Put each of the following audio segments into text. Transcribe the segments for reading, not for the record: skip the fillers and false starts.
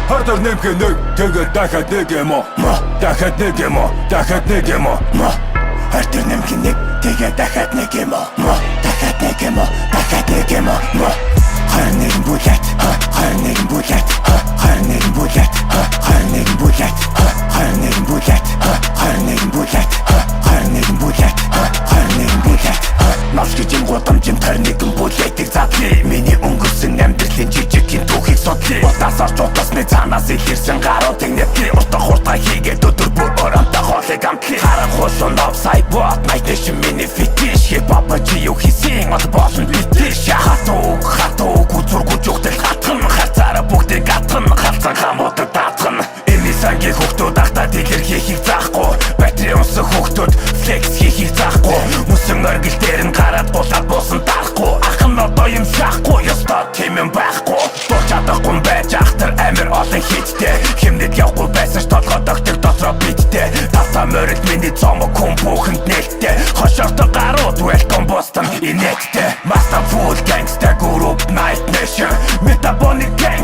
Хардar нэмхэн нэг тэгээд дахиад нэг юм уу? Дахиад нэг юм уу? Дахиад нэг юм уу? Хардar нэмхэн нэг тэгээд дахиад нэг юм уу? Дахиад нэг юм уу? Дахиад нэг юм уу? Харин нэг бүлэт, харин нэг бүлэт, харин нэг бүлэт, харин нэг бүлэт, харин нэг бүлэт, харин нэг бүлэт, харин нэг бүлэт, харин нэг бүлэт. Нас гэж юм гудамжин тарин нэгэн бүлэтийг задлаа. Миний өнгөрсөн амьдралын жижигхэн түүхийг судлаа. Утасаар чутасны цаанаас илэрсэн гаруудыг нэтлээ. Утга хурдга хийгээд өдөр бүр оромтой хоолыг амтлаа. Харан хушуун offside бот найдашин миний фетиш. Хипхоп чи юу хийсэн мод болсон битиш. Хатуу гүзүргүж өгдөл хатхан. Хацаараа бүгдийг гатхан. Халцан хамуудаг даатхан. Сангийн хүүхдүүд ахта дэлгэр хийхийг заахгүй. Батри унсах хүүхдүүд флекс хийхийг заахгүй. Мөсөн оргил дээр нь гараад булаад буусан дарахгүй. Ах нь одоо юм шахгүй. Ёстой тийм юм байхгүй. Дурч чадахгүй байж ахтар амир олон хийдтэй. Хэмнэд явахгүй байсан ч толгой догтөг дотроо биттэй. Тавтаа морил миний цомог хүн бүхэнд нээлттэй. Хошортой гарууд welcome Boston инээдтэй. Master Full Gangsta Group Night Nation. Metabolic Gang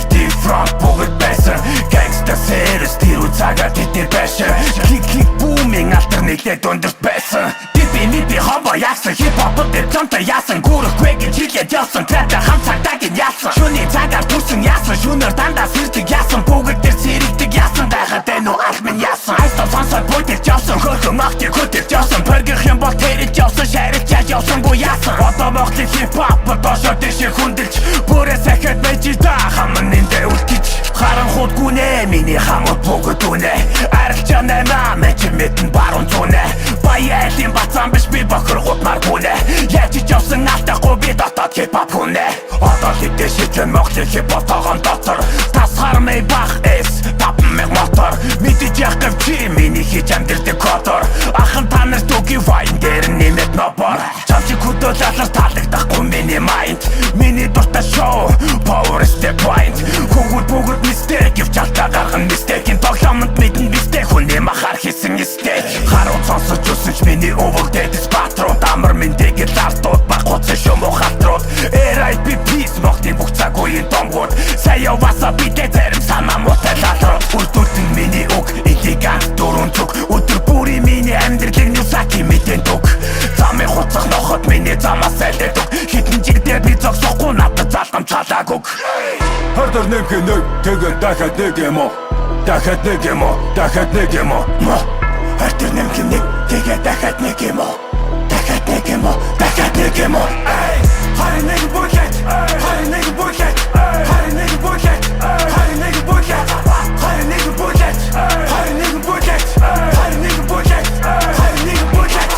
front бүгд байсан. Gangsta Series тэрүү цагаад тэтэр байсан. Клик бούμинг алтар нэлээд өндөрт байсан. Мипи хомбо яасан. Хипхопод дээр цонтой яасан. Гүрэхгүй гэж хэлээд явсан. Траптай хамт цагдаагийн яасан. Шүний цагаар төрсөн яасан. Шүнээр дандаа сэрдэг яасан. Бүгд дээр сэрэгдэг яасан. Байхад энэ уу аль минь яасан. Айстал сонсоод бүдэрч явсан. Хөрхөн махтыг хөтөлж явсан. Бэргэх юм бол тэрэж явсан. Шарилчаад явсангүй яасан. Одоо мохлын хипхопод дошоо дэшээ хүндэлж. Бүрээ сахиад мэжида хаман эндээ үлдэж. Харанхууд гүнэ миний хамууд бүгд үнэ. Арилчаа наймаа мэч мэдэн баруун зүүнэ. Баялын бацаан биш би бохор гутмар гүнэ. Яаж ч явсан алдахгүй би дотоод хипхоп хүнэ. Одоо хэдэ шидлэн моглын хипхоп тоогон дотор. Тасхар мэй бах эс тапмэг мотор. Мэдэж яах гэв чи миний хийж амьдрдэг кодор. Ахын та нар түгийн вайн дээр нэмээд нобор. Чамчиг хөдөө лалар таалагдахгүй миний майнд. Миний дуртай шоу Power is the point. Хүүгүүд бүгд мистек гэвч алдаа гарган мистекийн тоглоомонд мэдэн бистек. Хүний махаар хийсэн стейк. Харууд сонсож өсөн ч миний өвөлдөөд спатрууд. Амар мэндэгэл артууд багуцсан шумуу хатрууд. RIP peace мохдын бүх цаг үеийн домгууд. Сая васа битээ зарим санаа муутай лалрууд. Үлдүүлтэн миний үг элегант дөрөв зүг. Өдөр бүрийн миний амьдралын нюсаки мэдэн дүг. Замын хуцах нохот миний замаас айлдаг. Хитэн жигдээ би зогсохгүй надад залгам чалаагүй. Хардar нэмхэн нэг тэгээд дахиад нэг юм уу? Дахиад нэг юм уу? Дахиад нэг юм уу? Хардar нэмхэн нэг тэгээд дахиад нэг юм уу? Дахиад нэг юм уу? Дахиад нэг юм уу? Харин нэг бүлэт, харин нэг бүлэт, харин нэг бүлэт, харин нэг бүлэт, харин нэг бүлэт, харин нэг бүлэт, харин нэг бүлэт, харин нэг бүлэт.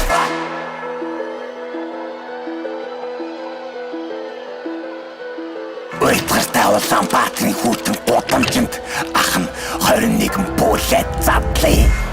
Уйтгартай улаан баатрын хүүтэн гудамжинд ах нь 21 бүлэт задлаа.